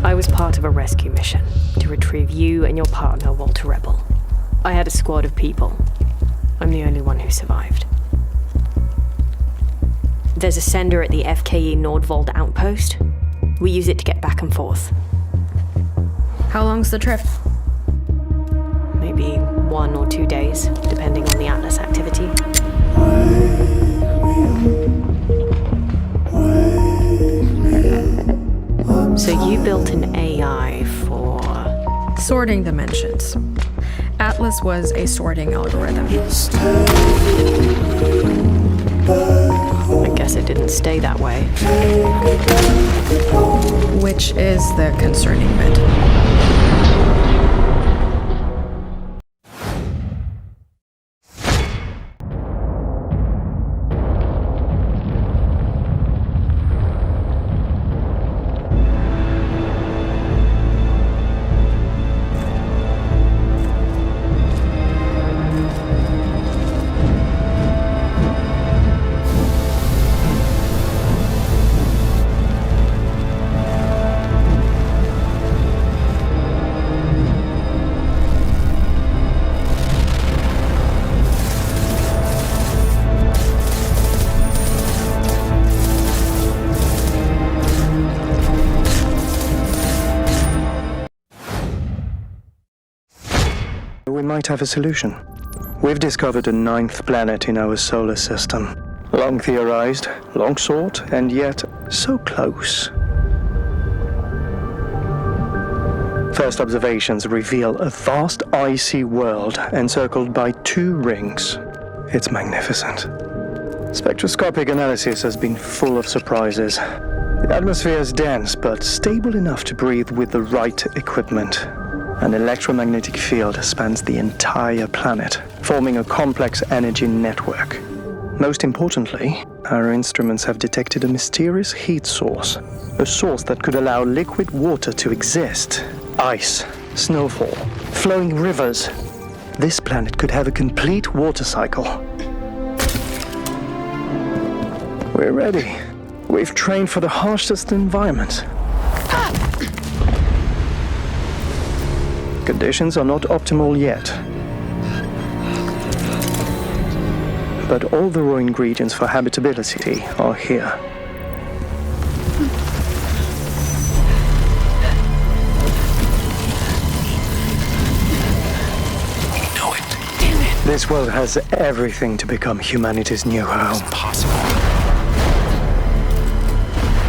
I was part of a rescue mission to retrieve you and your partner, Walter Rebel. I had a squad of people. I'm the only one who survived. There's a sender at the FKE Nordvold outpost. We use it to get back and forth. How long's the trip? Maybe 1 or 2 days, depending on the Atlas activity. So you built an AI for... Sorting dimensions. Atlas was a sorting algorithm. I guess it didn't stay that way. Which is the concerning bit. We might have a solution. We've discovered a 9th planet in our solar system. Long theorized, long sought, and yet so close. First observations reveal a vast icy world encircled by 2 rings. It's magnificent. Spectroscopic analysis has been full of surprises. The atmosphere is dense, but stable enough to breathe with the right equipment. An electromagnetic field spans the entire planet, forming a complex energy network. Most importantly, our instruments have detected a mysterious heat source, a source that could allow liquid water to exist. Ice, snowfall, flowing rivers. This planet could have a complete water cycle. We're ready. We've trained for the harshest environment. Conditions are not optimal yet. But all the raw ingredients for habitability are here. No, it. Damn it. This world has everything to become humanity's new home. It's impossible.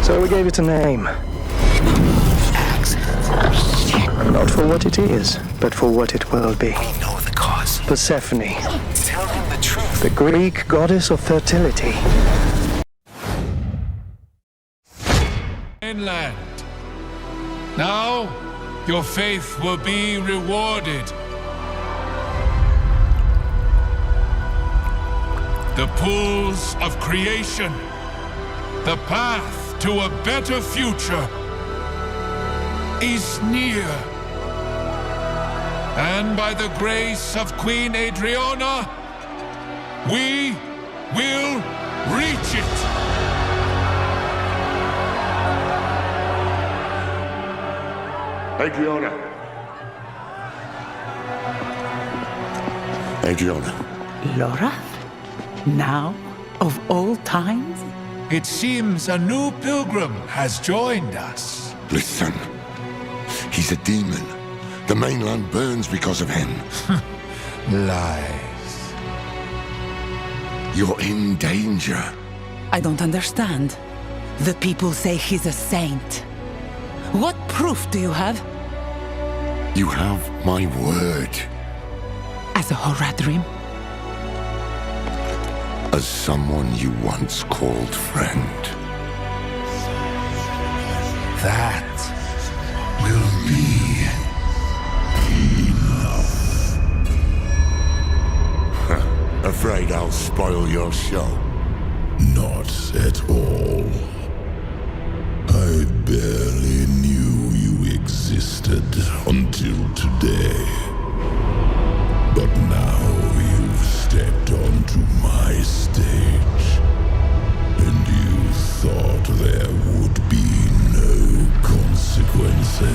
So we gave it a name. Not for what it is, but for what it will be. We know the cause. Persephone, Tell him the truth. the Greek goddess of fertility. Mainland. Now, your faith will be rewarded. The pools of creation. The path to a better future is near. And by the grace of Queen Adriana, we will reach it. Adriana. Laura? Now, of all times? It seems a new pilgrim has joined us. Listen. He's a demon. The mainland burns because of him. Lies. You're in danger. I don't understand. The people say he's a saint. What proof do you have? You have my word. As a Horadrim? As someone you once called friend. That will be Afraid I'll spoil your show? Not at all. I barely knew you existed until today. But now you've stepped onto my stage. And you thought there would be no consequences.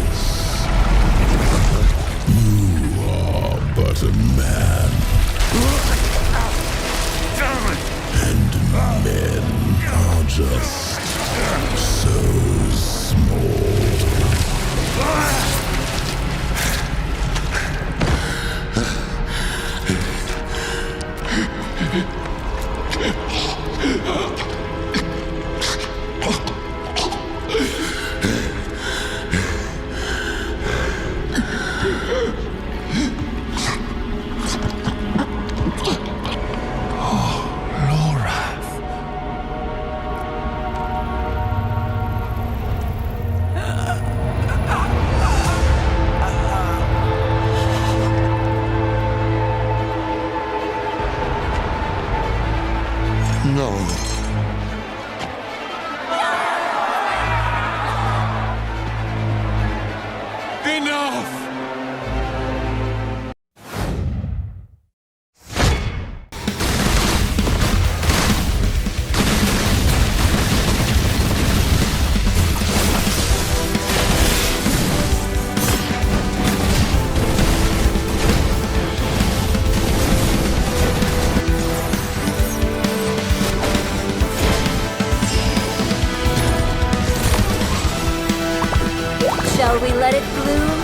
before we let it bloom.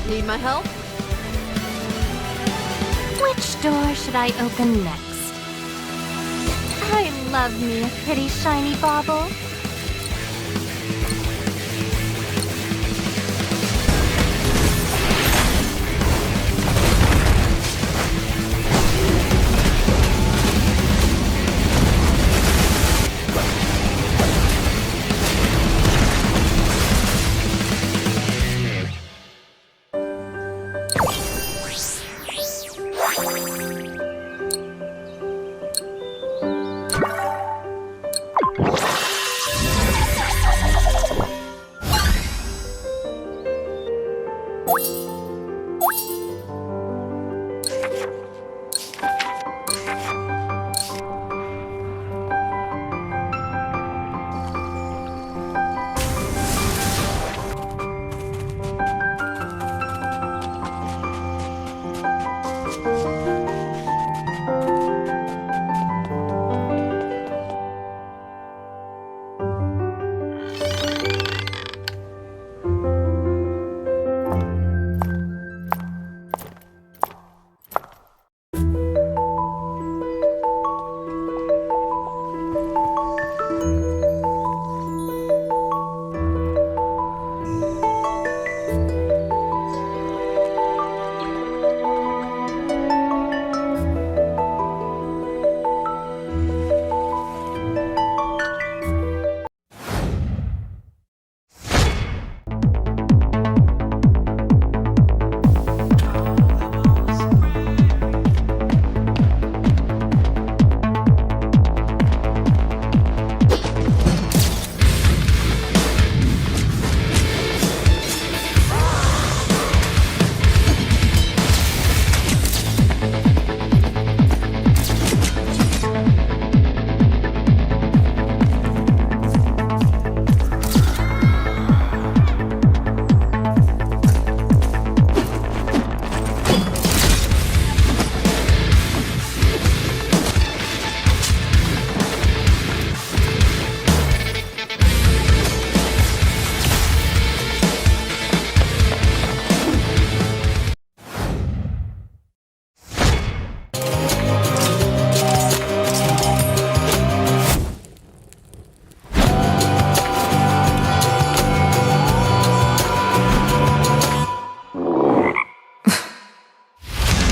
Need my help? Which door should I open next? I love me a pretty shiny bauble.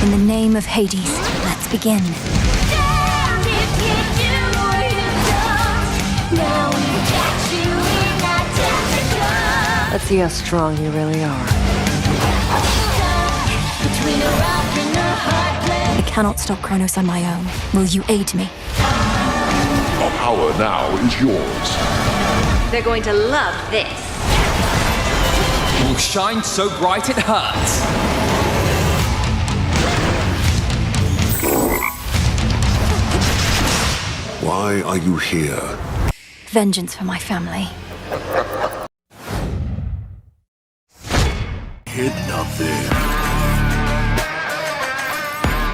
In the name of Hades, let's begin. Let's see how strong you really are. I cannot stop Kronos on my own. Will you aid me? Our power now is yours. They're going to love this. Will shine so bright it hurts. Why are you here? Vengeance for my family. Hidden up there.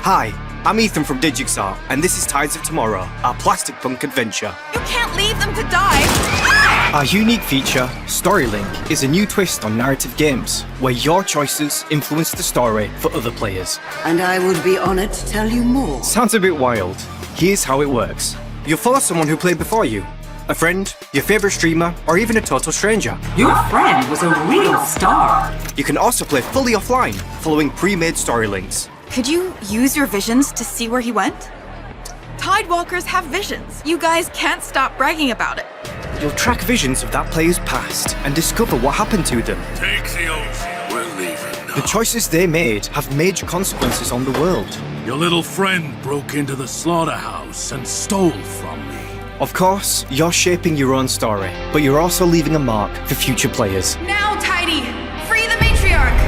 Hi, I'm Ethan from Digixar, and this is Tides of Tomorrow, our plastic punk adventure. You can't leave them to die! Our unique feature, Storylink, is a new twist on narrative games, where your choices influence the story for other players. And I would be honored to tell you more. Sounds a bit wild. Here's how it works. You'll follow someone who played before you. A friend, your favorite streamer, or even a total stranger. Your friend was a real star. You can also play fully offline, following pre-made story links. Could you use your visions to see where he went? Tidewalkers have visions. You guys can't stop bragging about it. You'll track visions of that player's past and discover what happened to them. Take the oath. We're leaving now. The choices they made have major consequences on the world. Your little friend broke into the slaughterhouse and stole from me. Of course, you're shaping your own story, but you're also leaving a mark for future players. Now, Tidy! Free the matriarch!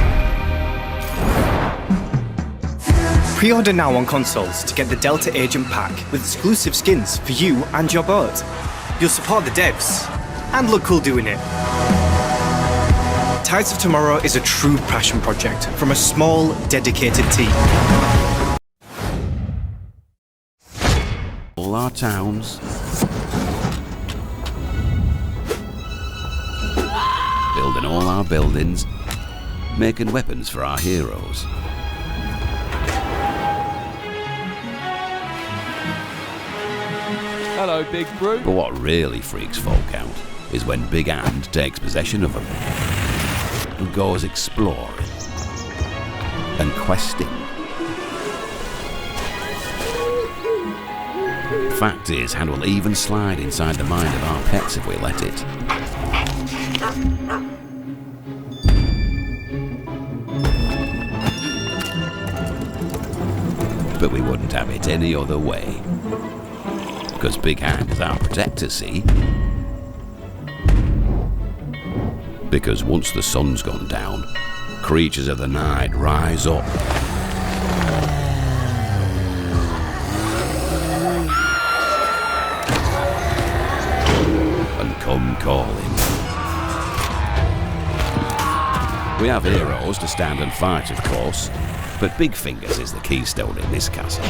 Pre-order now on consoles to get the Delta Agent Pack with exclusive skins for you and your boat. you'll support the devs, and look cool doing it. Tides of Tomorrow is a true passion project from a small, dedicated team. All our towns, building all our buildings, making weapons for our heroes. Hello, Big Brew. But what really freaks folk out is when Big Hand takes possession of them and goes exploring and questing. Fact is, Hand will even slide inside the mind of our pets if we let it. But we wouldn't have it any other way. Because Big Hand is our protector, see? Because once the sun's gone down, creatures of the night rise up. And come calling. We have heroes to stand and fight, of course, but Big Fingers is the keystone in this castle.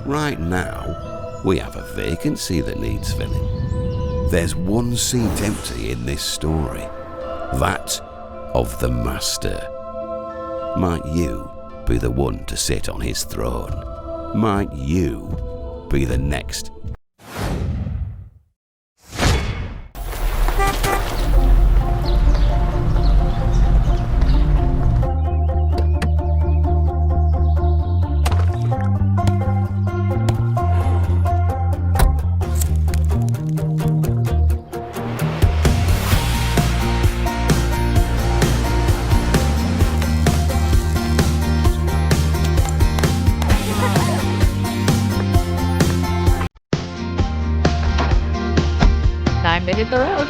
Right now, we have a vacancy that needs filling. There's one seat empty in this story, that of the Master. Might you be the one to sit on his throne? Might you be the next? Time to hit the road.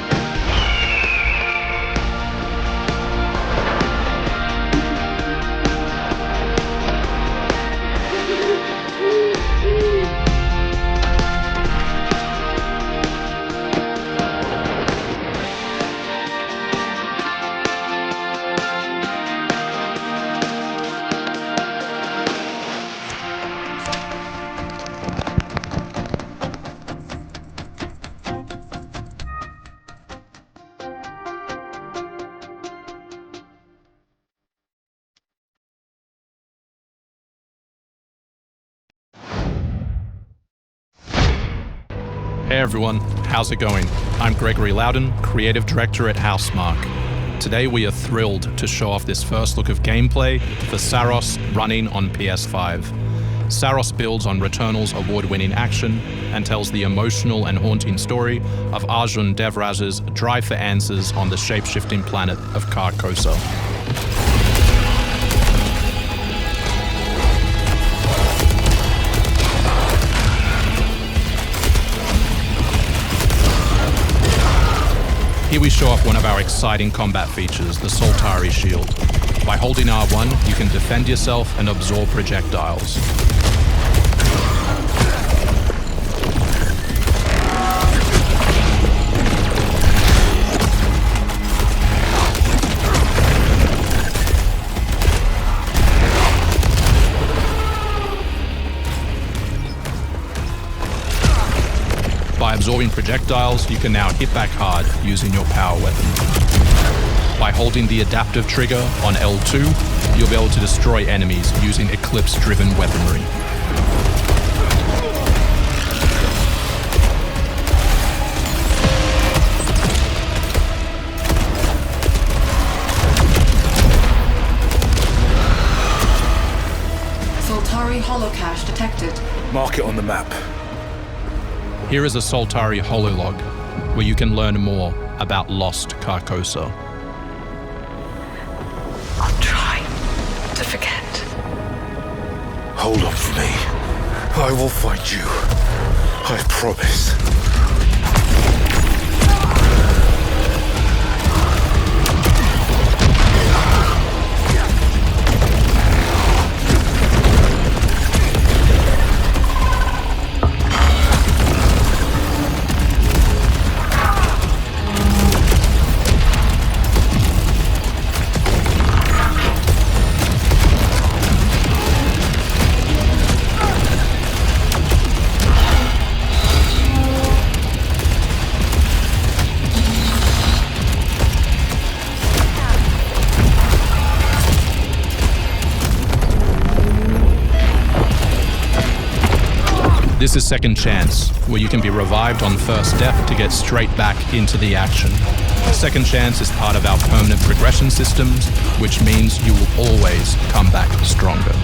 Hey everyone, how's it going? I'm Gregory Loudon, Creative Director at Housemarque. Today we are thrilled to show off this first look of gameplay for Saros running on PS5. Saros builds on Returnal's award-winning action and tells the emotional and haunting story of Arjun Devraj's drive for answers on the shape-shifting planet of Carcosa. Here we show off one of our exciting combat features, the Soltari Shield. By holding R1, you can defend yourself and absorb projectiles. By absorbing projectiles, you can now hit back hard using your power weapon. By holding the adaptive trigger on L2, you'll be able to destroy enemies using Eclipse-driven weaponry. Soltari holocache detected. Mark it on the map. Here is a Soltari hololog, where you can learn more about lost Carcosa. I'll try to forget. Hold on for me. I will find you. I promise. This is Second Chance, where you can be revived on first death to get straight back into the action. Second Chance is part of our permanent progression systems, which means you will always come back stronger.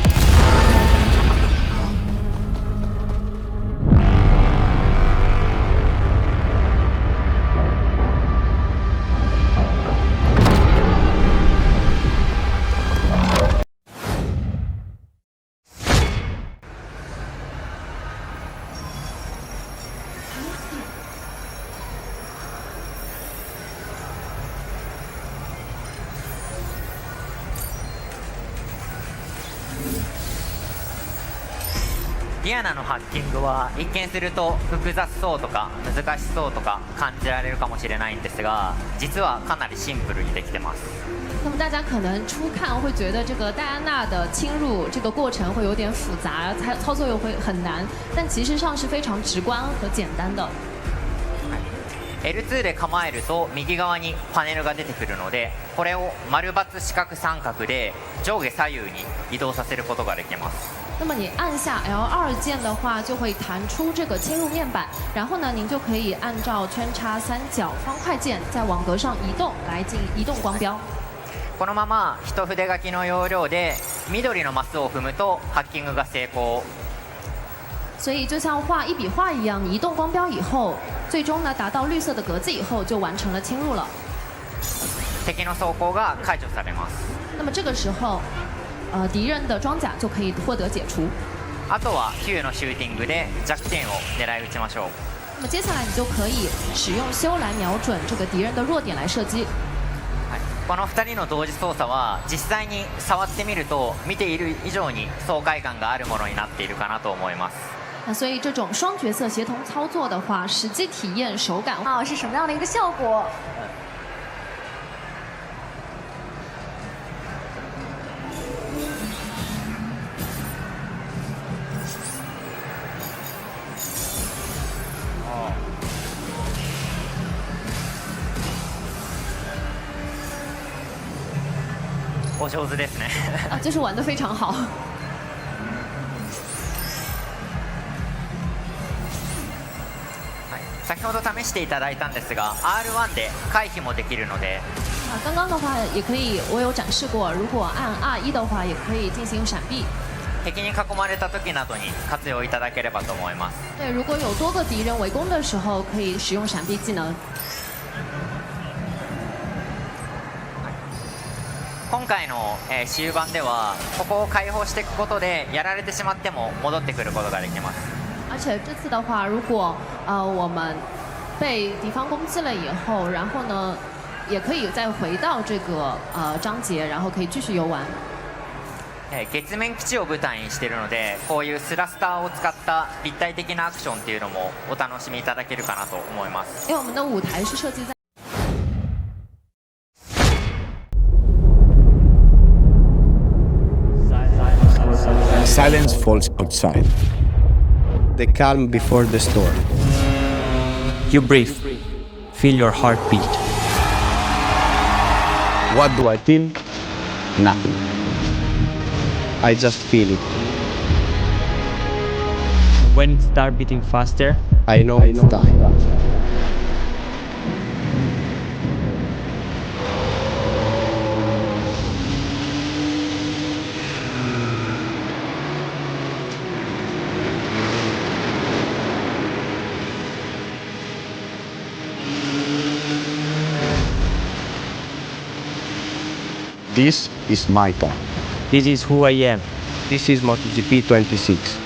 ディアナのハッキングは一見すると複雑そうとか難しそうとか感じられるかもしれないんですが、実はかなりシンプルにできてます。那么大家可能初看会觉得这个戴安娜的侵入这个过程会有点复杂，操作又会很难，但其实上是非常直观和简单的。L2 で構えると右側にパネルが出てくるので、これを丸×四角三角で上下左右に移動させることができます。那么你按下 L2 键的话，就会弹出这个侵入面板，然后呢，您就可以按照圈叉、三角、方块键在网格上移动来进移动光标。このまま一筆書きの要領で緑のマスを踏むとハッキングが成功。所以就像画一笔画一样，你移动光标以后，最终呢达到绿色的格子以后，就完成了侵入了。敵の装甲が解除されます。那么这个时候，敌人的装甲就可以获得解除。あとは Q のシューティングで弱点を狙い撃ちましょう。那么接下来你就可以使用修来瞄准这个敌人的弱点来射击。この2人の同時操作は実際に触ってみると見ている以上に爽快感があるものになっているかなと思います。那所以这种双角色协同操作的话，实际体验手感是什么样的一个效果？お上手ですね。就是玩得非常好。先ほど試していただいたんですが R1 で回避もできるので。刚刚的话也可以，我有展示过，如果按 R1 的话，也可以进行闪避。敵に囲まれた時などに活用いただければと思います。对，如果有多个敌人围攻的时候，可以使用闪避技能。今回の終盤ではここを開放していくことでやられてしまっても戻ってくることができます。而且这次的话，如果我们被敌方攻击了以后，然后呢，也可以再回到这个章节，然后可以继续游玩。月面基地を舞台にしているので、こういうスラスターを使った立体的なアクションっていうのもお楽しみいただけるかなと思います。因为我们的舞台是设计在。Silence falls outside. The calm before the storm. You breathe. Feel your heartbeat. What do I feel? Nothing. I just feel it. When it starts beating faster, I know it's time. This is my car. This is who I am. This is MotoGP 26.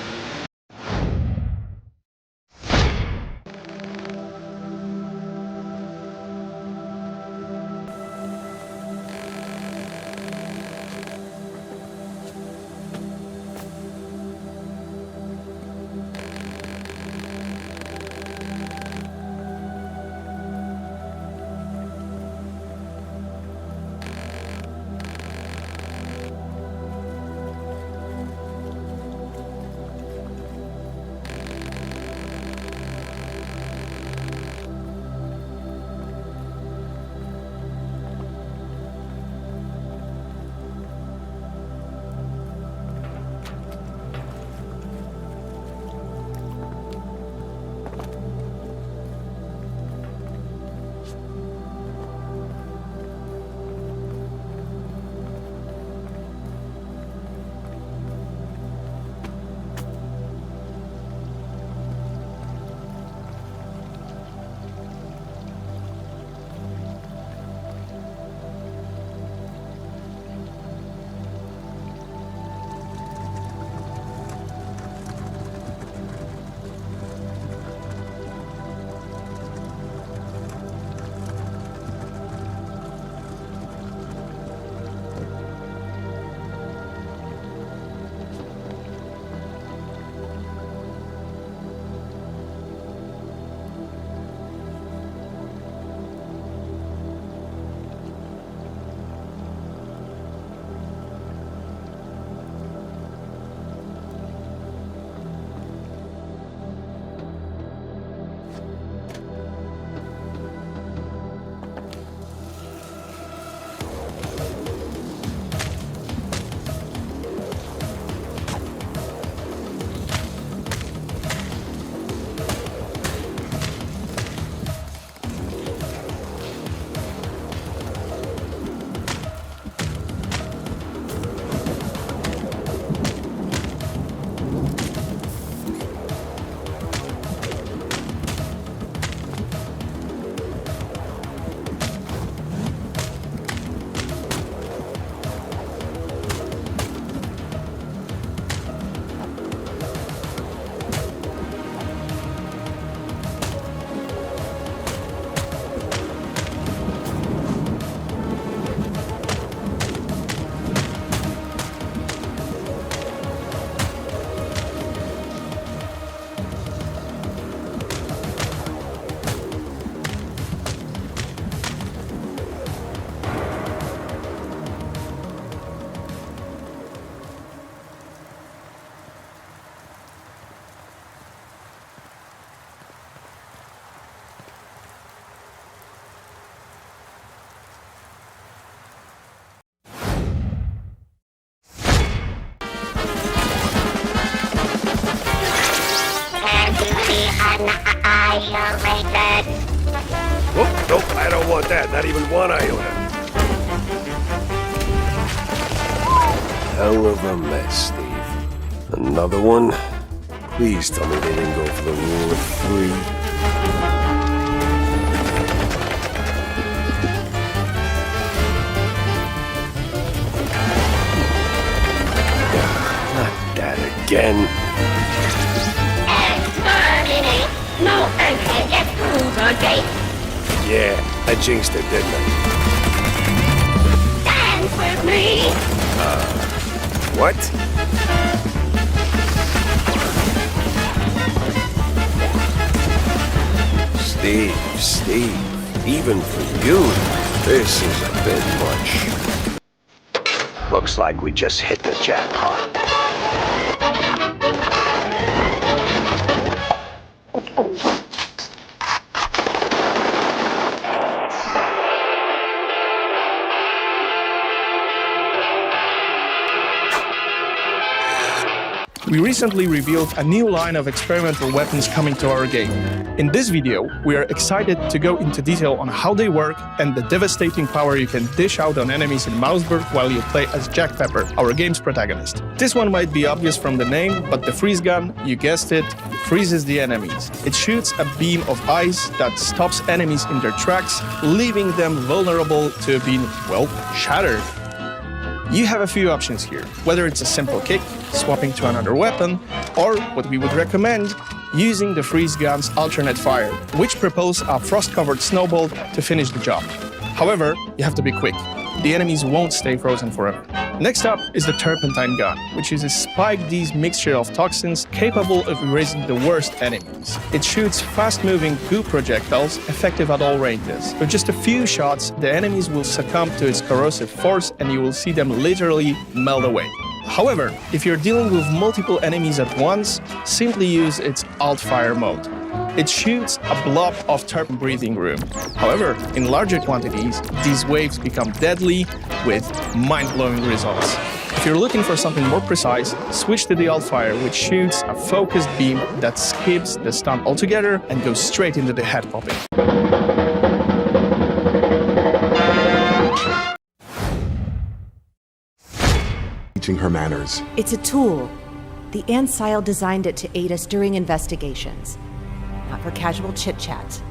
Oh, nope, I don't want that. Not even one iota. Hell of a mess, Steve. Another one? Please tell me they didn't go for the rule of three. Not that again. Yeah, I jinxed it, didn't I? Dance with me! What? Steve, even for you, this is a bit much. Looks like we just hit the jackpot. We recently revealed a new line of experimental weapons coming to our game. In this video, we are excited to go into detail on how they work and the devastating power you can dish out on enemies in Mouseburg while you play as Jack Pepper, our game's protagonist. This one might be obvious from the name, but the freeze gun, you guessed it, freezes the enemies. It shoots a beam of ice that stops enemies in their tracks, leaving them vulnerable to being, well, shattered. You have a few options here, whether it's a simple kick, swapping to another weapon, or what we would recommend, using the freeze gun's alternate fire, which propels a frost-covered snowball to finish the job. However, you have to be quick. The enemies won't stay frozen forever. Next up is the turpentine gun, which is a spike-D's mixture of toxins capable of erasing the worst enemies. It shoots fast-moving goo projectiles effective at all ranges. With just a few shots, the enemies will succumb to its corrosive force and you will see them literally melt away. However, if you're dealing with multiple enemies at once, simply use its alt-fire mode. It shoots a blob of turp breathing room. However, in larger quantities, these waves become deadly with mind-blowing results. If you're looking for something more precise, switch to the alt-fire, which shoots a focused beam that skips the stun altogether and goes straight into the head popping. Teaching her manners. It's a tool. The Ancile designed it to aid us during investigations, not for casual chit-chat.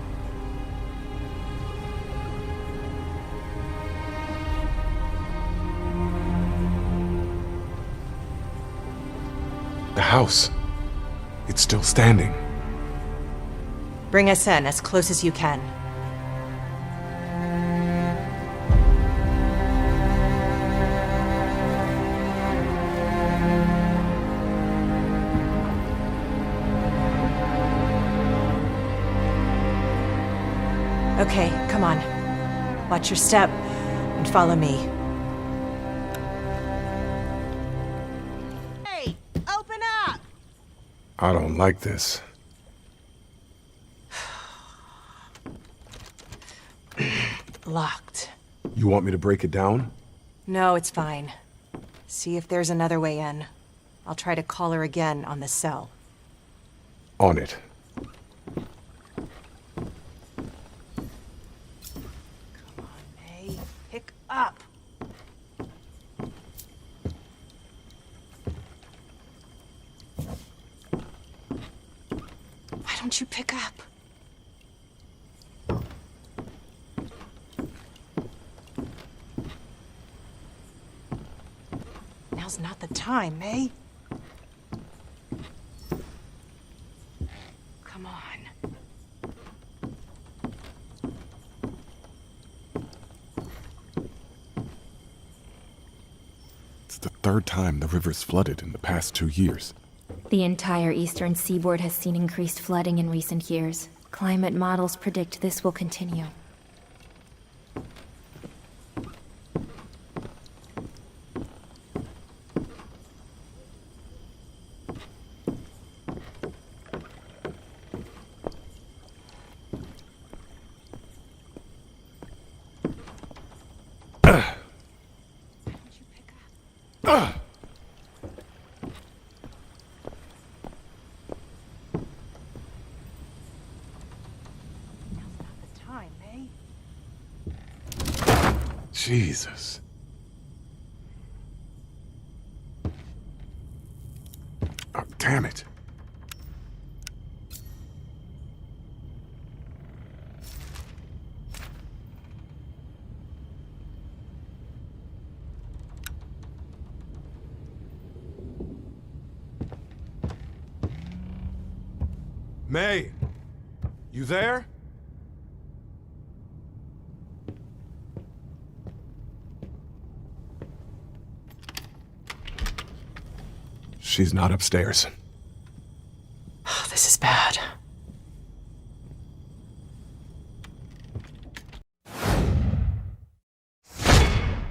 The house. It's still standing. Bring us in as close as you can. Okay, come on. Watch your step and follow me. Hey, open up! I don't like this. Locked. You want me to break it down? No, it's fine. See if there's another way in. I'll try to call her again on the cell. On it. Pick up. Why don't you pick up? Now's not the time, May. Come on. It's the third time the river's flooded in the past 2 years. The entire eastern seaboard has seen increased flooding in recent years. Climate models predict this will continue. Jesus. Oh, damn it. May, you there? She's not upstairs. This is bad.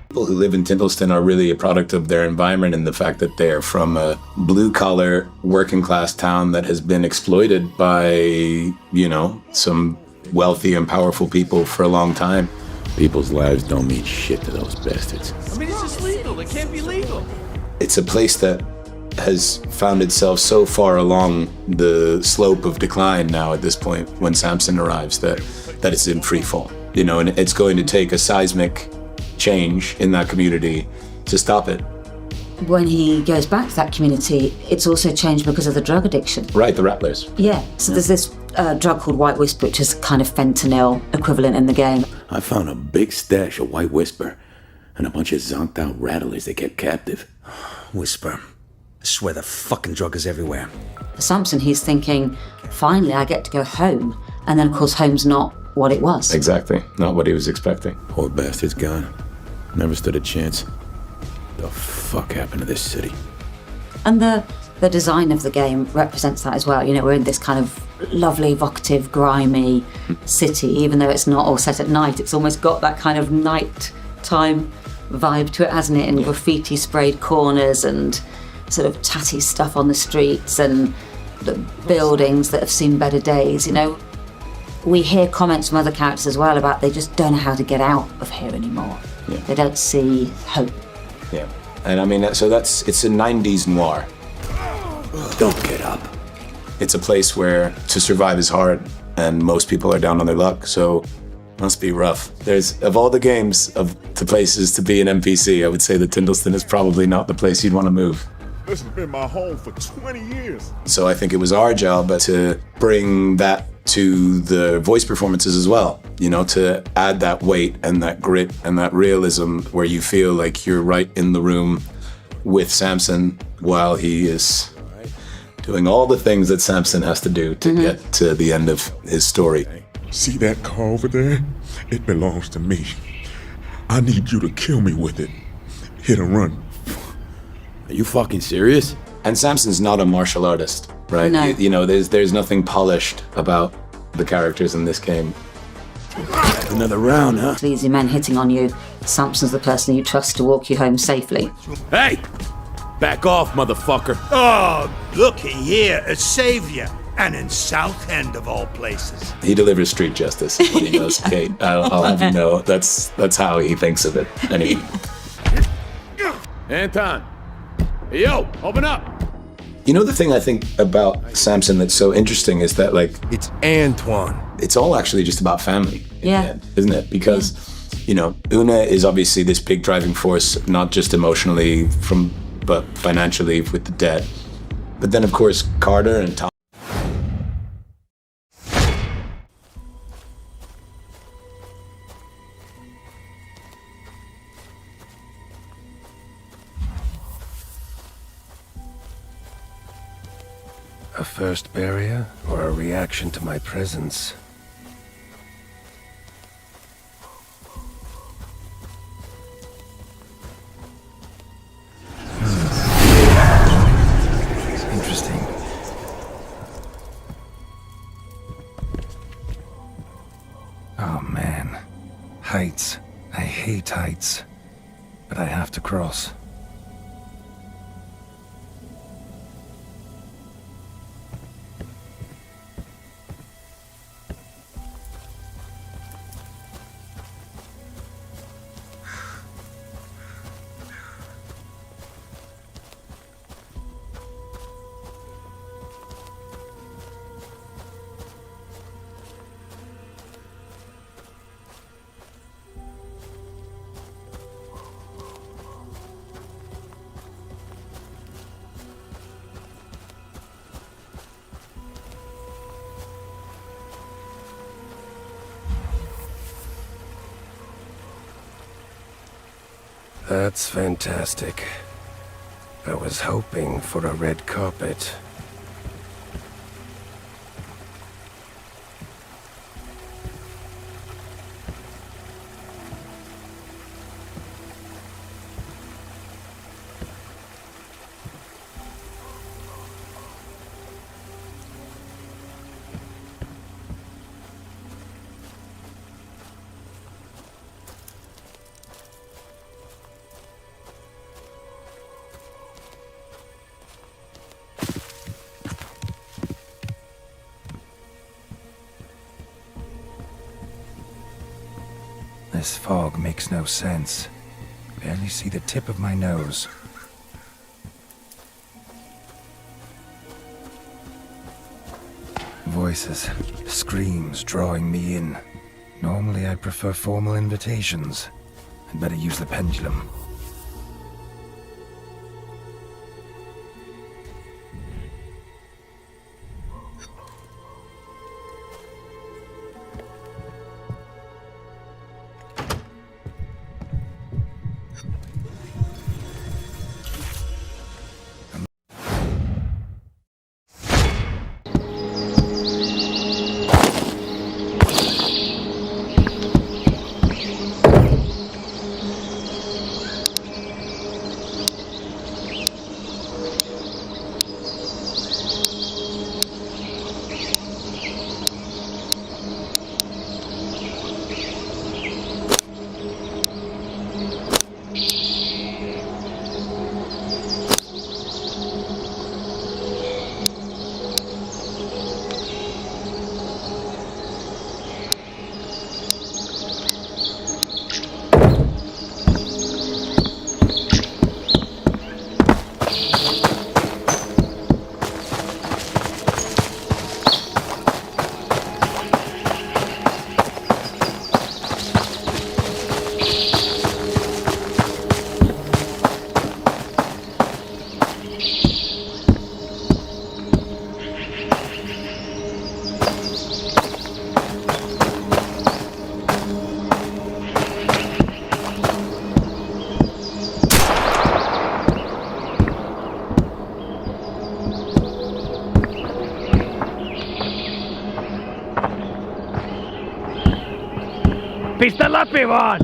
People who live in Tyndalston are really a product of their environment and the fact that they're from a blue-collar, working-class town that has been exploited by, you know, some wealthy and powerful people for a long time. People's lives don't mean shit to those bastards. I mean, it's just legal. It can't be legal. It's a place that has found itself so far along the slope of decline now at this point when Samson arrives that it's in free fall. You know, and it's going to take a seismic change in that community to stop it. When he goes back to that community, it's also changed because of the drug addiction. Right, the rattlers. Yeah, so there's this drug called White Whisper, which is kind of fentanyl equivalent in the game. I found a big stash of White Whisper. and a bunch of zonked out rattlers they kept captive. Whisper. I swear the fucking drug is everywhere. For Samson, he's thinking, finally I get to go home. And then, of course, home's not what it was. Exactly. Not what he was expecting. Poor bastard's gone. Never stood a chance. The fuck happened to this city? And the design of the game represents that as well. You know, we're in this kind of lovely, evocative, grimy city, even though it's not all set at night. It's almost got that kind of nighttime vibe to it, hasn't it? And graffiti sprayed corners and sort of tatty stuff on the streets and the buildings that have seen better days. You know, we hear comments from other characters as well about they just don't know how to get out of here anymore. Yeah. They don't see hope. Yeah. And I mean, so it's a 90s noir. Don't get up. It's a place where to survive is hard and most people are down on their luck, so must be rough. There's, of all the games, of the places to be an NPC, I would say that Tyndalston is probably not the place you'd want to move. This has been my home for 20 years. So I think it was our job to bring that to the voice performances as well, you know, to add that weight and that grit and that realism where you feel like you're right in the room with Samson while he is doing all the things that Samson has to do to get to the end of his story. See that car over there? It belongs to me. I need you to kill me with it. Hit and run. Are you fucking serious? And Samson's not a martial artist, right? No. You know, there's nothing polished about the characters in this game. Another round, huh? Easy men hitting on you. Samson's the person you trust to walk you home safely. Hey! Back off, motherfucker. Oh, looky here, a savior. And in Southend of all places. He delivers street justice when he does, Kate. I'll have you know, that's how he thinks of it. Anyway. Anton! Hey, yo, open up! You know, the thing I think about Samson that's so interesting is that, like, it's Antoine. It's all actually just about family, in Yeah. the end, isn't it? Because, you know, Una is obviously this big driving force, not just emotionally, but financially with the debt. But then, of course, Carter and Tom. A first barrier, or a reaction to my presence? Interesting. Oh man. Heights. I hate heights. But I have to cross. That's fantastic. I was hoping for a red carpet. This fog makes no sense. Barely see the tip of my nose. Voices, screams drawing me in. Normally I prefer formal invitations. I'd better use the pendulum. Pistä läpi vaan!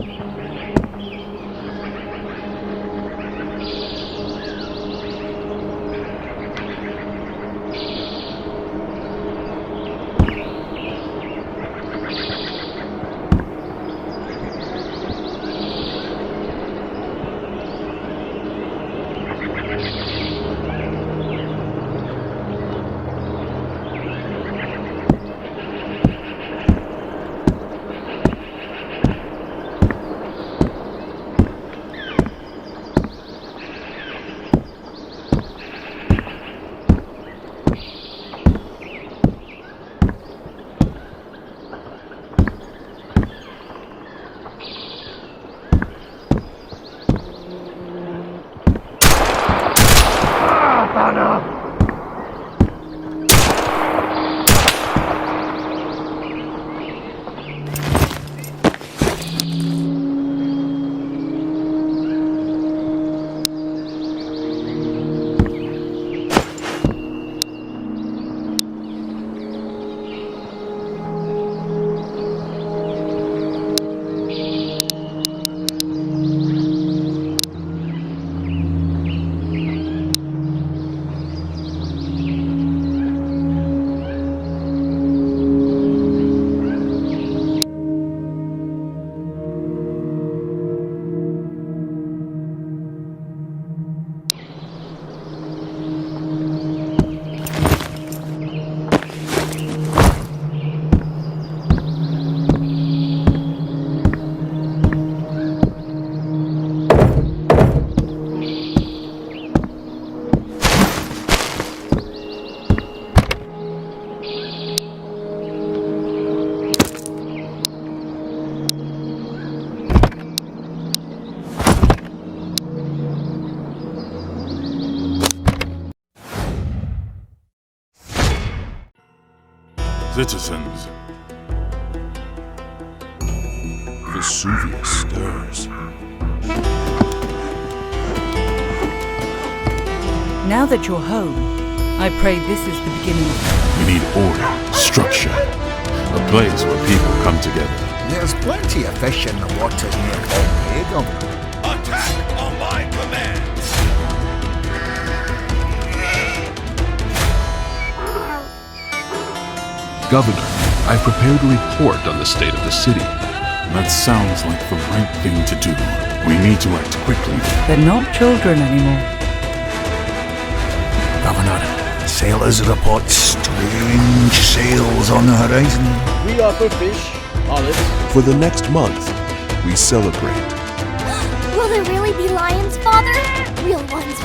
Citizens, Vesuvius stirs. Now that you're home, I pray this is the beginning. We need order, structure, a place where people come together. There's plenty of fish in the waters near Pompeii, Governor. Attack on my command! Governor, I've prepared a report on the state of the city. That sounds like the right thing to do. We need to act quickly. They're not children anymore. Governor, sailors report strange sails on the horizon. We offer fish, olives. For the next month, we celebrate. Will there really be lions, Father? Real ones,